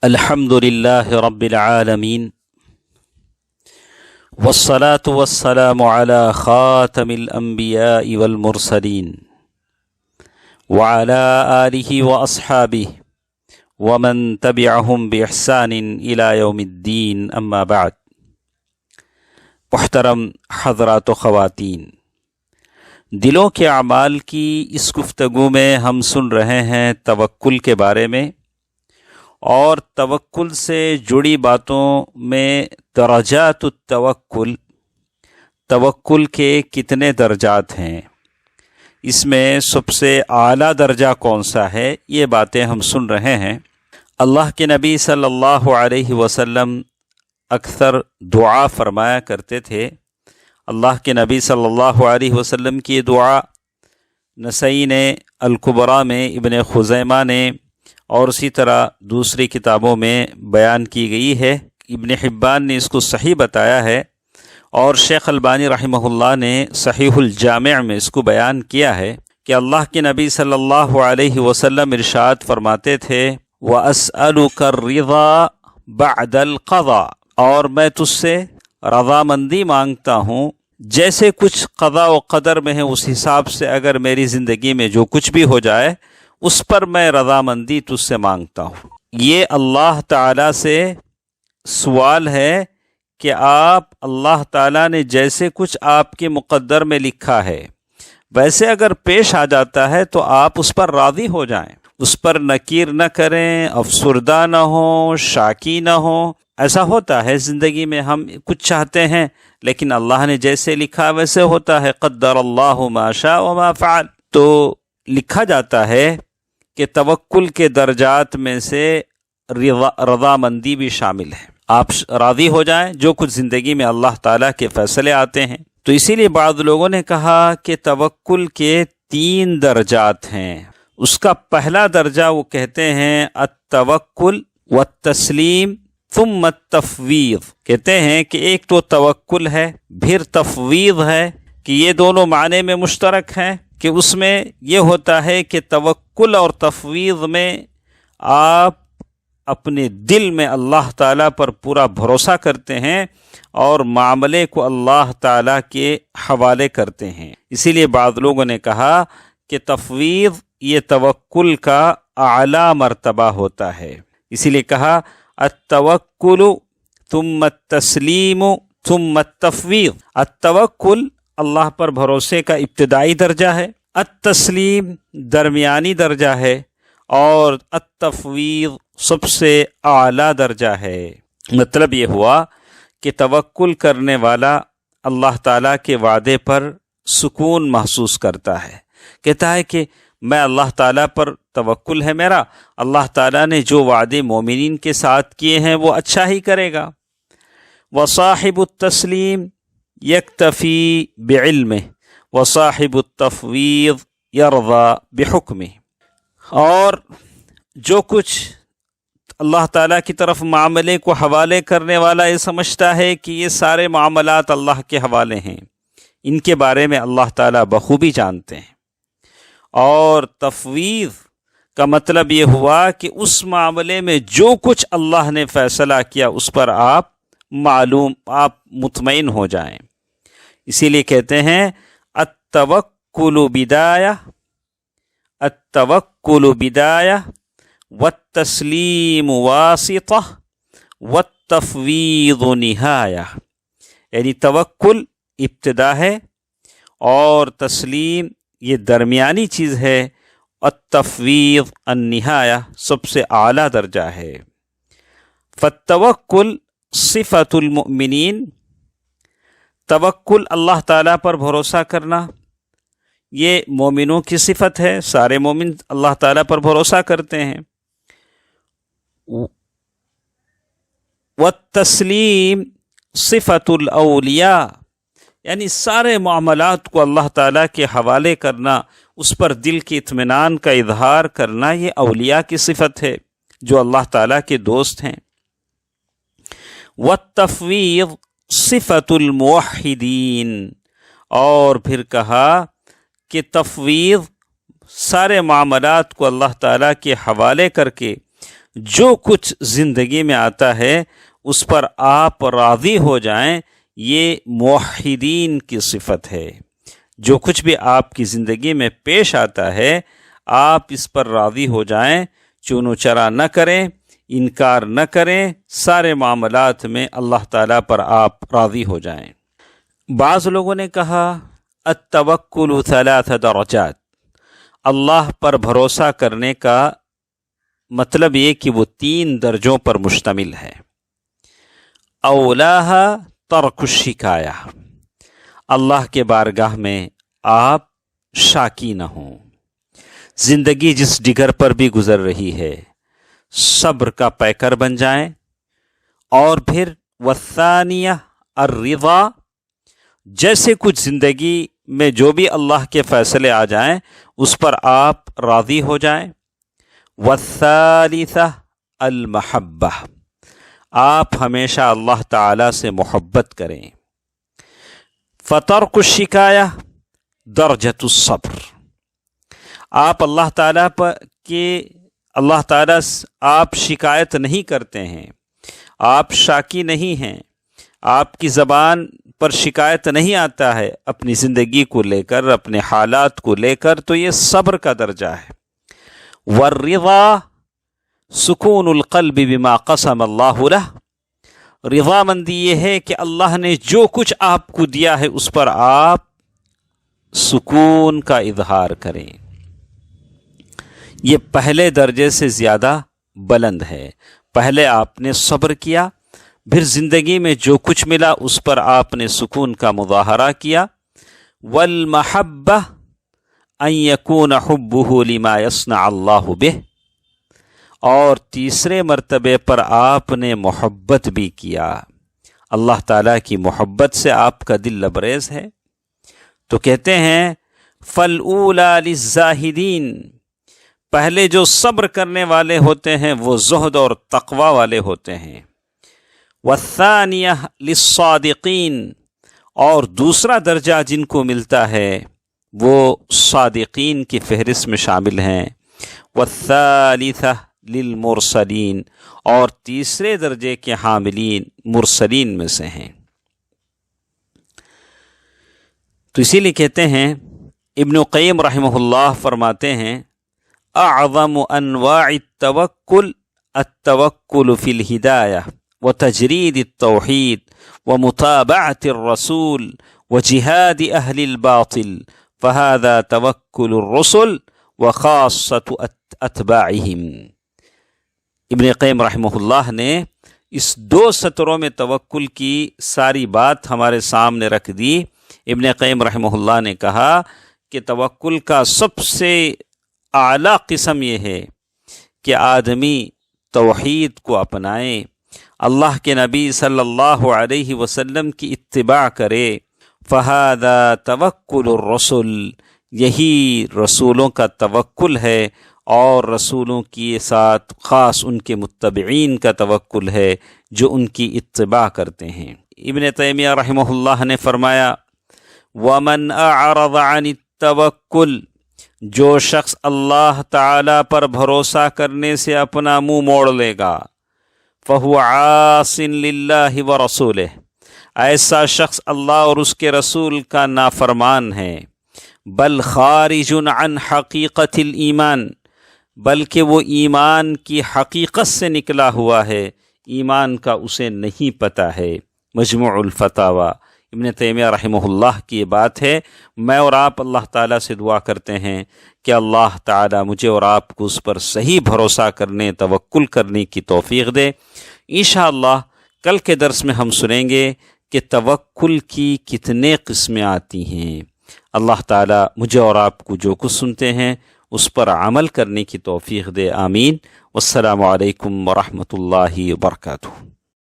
الحمد لله رب العالمين والصلاة والسلام على خاتم الأنبياء والمرسلين وعلى آله وأصحابه ومن تبعهم بإحسان إلى يوم الدين أما بعد۔ محترم حضرات و خواتین، دلوں کے اعمال کی اس گفتگو میں ہم سن رہے ہیں توکل کے بارے میں، اور توکل سے جڑی باتوں میں درجات التوکل، توکل کے کتنے درجات ہیں، اس میں سب سے اعلیٰ درجہ کون سا ہے، یہ باتیں ہم سن رہے ہیں۔ اللہ کے نبی صلی اللہ علیہ وسلم اکثر دعا فرمایا کرتے تھے۔ اللہ کے نبی صلی اللہ علیہ وسلم کی دعا نسائی نے الکبریٰ میں، ابن خزیمہ نے، اور اسی طرح دوسری کتابوں میں بیان کی گئی ہے۔ ابن حبان نے اس کو صحیح بتایا ہے، اور شیخ البانی رحمہ اللہ نے صحیح الجامع میں اس کو بیان کیا ہے کہ اللہ کے نبی صلی اللہ علیہ وسلم ارشاد فرماتے تھے وَأَسْأَلُكَ الرِّضَا بَعْدَ الْقَضَاءِ، اور میں تجھ سے رضامندی مانگتا ہوں، جیسے کچھ قضاء و قدر میں ہے اس حساب سے اگر میری زندگی میں جو کچھ بھی ہو جائے اس پر میں رضامندی تجھ سے مانگتا ہوں۔ یہ اللہ تعالیٰ سے سوال ہے کہ آپ اللہ تعالیٰ نے جیسے کچھ آپ کے مقدر میں لکھا ہے ویسے اگر پیش آ جاتا ہے تو آپ اس پر راضی ہو جائیں، اس پر نکیر نہ کریں، افسردہ نہ ہوں، شاکی نہ ہوں۔ ایسا ہوتا ہے زندگی میں، ہم کچھ چاہتے ہیں لیکن اللہ نے جیسے لکھا ویسے ہوتا ہے، قدر اللہ ما شاء وما فعل۔ تو لکھا جاتا ہے کہ توکل کے درجات میں سے رضامندی بھی شامل ہے، آپ راضی ہو جائیں جو کچھ زندگی میں اللہ تعالیٰ کے فیصلے آتے ہیں۔ تو اسی لیے بعض لوگوں نے کہا کہ توکل کے 3 درجات ہیں۔ اس کا پہلا درجہ وہ کہتے ہیں التوکل والتسلیم ثم التفویض، کہتے ہیں کہ ایک تو توکل ہے پھر تفویض ہے، کہ یہ دونوں معنی میں مشترک ہیں، کہ اس میں یہ ہوتا ہے کہ توکل اور تفویض میں آپ اپنے دل میں اللہ تعالیٰ پر پورا بھروسہ کرتے ہیں اور معاملے کو اللہ تعالیٰ کے حوالے کرتے ہیں۔ اسی لیے بعض لوگوں نے کہا کہ تفویض یہ توکل کا اعلیٰ مرتبہ ہوتا ہے، اسی لیے کہا التوکل ثم التسلیم ثم التفویض۔ التوکل اللہ پر بھروسے کا ابتدائی درجہ ہے، التسلیم درمیانی درجہ ہے، اور التفویض سب سے اعلیٰ درجہ ہے۔ مطلب یہ ہوا کہ توکل کرنے والا اللہ تعالیٰ کے وعدے پر سکون محسوس کرتا ہے، کہتا ہے کہ میں اللہ تعالیٰ پر توکل ہے میرا، اللہ تعالیٰ نے جو وعدے مومنین کے ساتھ کیے ہیں وہ اچھا ہی کرے گا۔ وصاحب التسلیم یکتفی بعلمہ وصاحب التفویض یرضی بحکمہ، اور جو کچھ اللہ تعالیٰ کی طرف معاملے کو حوالے کرنے والا یہ سمجھتا ہے کہ یہ سارے معاملات اللہ کے حوالے ہیں، ان کے بارے میں اللہ تعالیٰ بخوبی جانتے ہیں۔ اور تفویض کا مطلب یہ ہوا کہ اس معاملے میں جو کچھ اللہ نے فیصلہ کیا اس پر آپ مطمئن ہو جائیں۔ اسی لیے کہتے ہیں التوکل بدایہ، التوکل بدایہ والتسلیم واسطہ والتفویض نہایہ، یعنی توکل ابتدا ہے اور تسلیم یہ درمیانی چیز ہے، التفویض النہایہ سب سے اعلیٰ درجہ ہے۔ فالتوکل صفت المؤمنین، توکل اللہ تعالیٰ پر بھروسہ کرنا یہ مومنوں کی صفت ہے، سارے مومن اللہ تعالیٰ پر بھروسہ کرتے ہیں۔ والتسلیم صفت الاولیاء، یعنی سارے معاملات کو اللہ تعالیٰ کے حوالے کرنا، اس پر دل کے اطمینان کا اظہار کرنا، یہ اولیاء کی صفت ہے جو اللہ تعالیٰ کے دوست ہیں۔ والتفویض صفت الموحدین، اور پھر کہا کہ تفویض سارے معاملات کو اللہ تعالیٰ کے حوالے کر کے جو کچھ زندگی میں آتا ہے اس پر آپ راضی ہو جائیں، یہ موحدین کی صفت ہے۔ جو کچھ بھی آپ کی زندگی میں پیش آتا ہے آپ اس پر راضی ہو جائیں، چون و چرا نہ کریں، انکار نہ کریں، سارے معاملات میں اللہ تعالیٰ پر آپ راضی ہو جائیں۔ بعض لوگوں نے کہا التوکل 3 درجات، اللہ پر بھروسہ کرنے کا مطلب یہ کہ وہ 3 درجوں پر مشتمل ہے۔ اولاہا ترک الشکایہ، اللہ کے بارگاہ میں آپ شاکی نہ ہوں، زندگی جس ڈگر پر بھی گزر رہی ہے صبر کا پیکر بن جائیں۔ اور پھر والثانیہ الرضا، جیسے کچھ زندگی میں جو بھی اللہ کے فیصلے آ جائیں اس پر آپ راضی ہو جائیں۔ والثالثہ المحبہ، آپ ہمیشہ اللہ تعالی سے محبت کریں۔ فترک الشکایہ درجۃ الصبر، آپ اللہ تعالیٰ آپ شکایت نہیں کرتے ہیں، آپ شاکی نہیں ہیں، آپ کی زبان پر شکایت نہیں آتا ہے اپنی زندگی کو لے کر، اپنے حالات کو لے کر، تو یہ صبر کا درجہ ہے۔ والرضا سکون القلب بما قسم اللہ لہ، رضا مندی یہ ہے کہ اللہ نے جو کچھ آپ کو دیا ہے اس پر آپ سکون کا اظہار کریں۔ یہ پہلے درجے سے زیادہ بلند ہے۔ پہلے آپ نے صبر کیا، پھر زندگی میں جو کچھ ملا اس پر آپ نے سکون کا مظاہرہ کیا۔ والمحبہ ان یکون حبہ لما یصنع اللہ بہ، اور تیسرے مرتبے پر آپ نے محبت بھی کیا، اللہ تعالیٰ کی محبت سے آپ کا دل لبریز ہے۔ تو کہتے ہیں فالأولی للزاہدین، پہلے جو صبر کرنے والے ہوتے ہیں وہ زہد اور تقوی والے ہوتے ہیں۔ والثانیہ للصادقین، اور دوسرا درجہ جن کو ملتا ہے وہ صادقین کی فہرست میں شامل ہیں۔ والثالثہ للمرسلین، اور تیسرے درجے کے حاملین مرسلین میں سے ہیں۔ تو اسی لیے کہتے ہیں ابن قیم رحمہ اللہ فرماتے ہیں اعظم انواع التوکل التوکل فی الہدایہ وتجرید التوحید ومتابعۃ الرسول وجہاد اہل الباطل فہذا توکل الرسل وخاصۃ اتباعہم۔ ابن قیم رحمہ اللہ نے اس 2 سطروں میں توکل کی ساری بات ہمارے سامنے رکھ دی۔ ابن قیم رحمہ اللہ نے کہا کہ توکل کا سب سے اعلیٰ قسم یہ ہے کہ آدمی توحید کو اپنائے، اللہ کے نبی صلی اللہ علیہ وسلم کی اتباع کرے۔ فہذا توکل الرسل، یہی رسولوں کا توکل ہے، اور رسولوں کے ساتھ خاص ان کے متبعین کا توکل ہے جو ان کی اتباع کرتے ہیں۔ ابن تیمیہ رحمہ اللہ نے فرمایا وَمَنْ أَعْرَضَ عَنِ التَّوَكُّلِ، جو شخص اللہ تعالی پر بھروسہ کرنے سے اپنا منہ موڑ لے گا، فَهُوَ عَاصٍ لِلَّهِ وَرَسُولِهِ، ایسا شخص اللہ اور اس کے رسول کا نافرمان ہے۔ بل خارج عن حقیقت الایمان، بلکہ وہ ایمان کی حقیقت سے نکلا ہوا ہے، ایمان کا اسے نہیں پتہ ہے۔ مجموع الفتاوی، ابن تیمیہ رحمہ اللہ کی یہ بات ہے۔ میں اور آپ اللہ تعالیٰ سے دعا کرتے ہیں کہ اللہ تعالیٰ مجھے اور آپ کو اس پر صحیح بھروسہ کرنے، توکل کرنے کی توفیق دے۔ انشاءاللہ کل کے درس میں ہم سنیں گے کہ توکل کی کتنے قسمیں آتی ہیں۔ اللہ تعالیٰ مجھے اور آپ کو جو کچھ سنتے ہیں اس پر عمل کرنے کی توفیق دے، آمین۔ والسلام علیکم ورحمۃ اللہ وبرکاتہ۔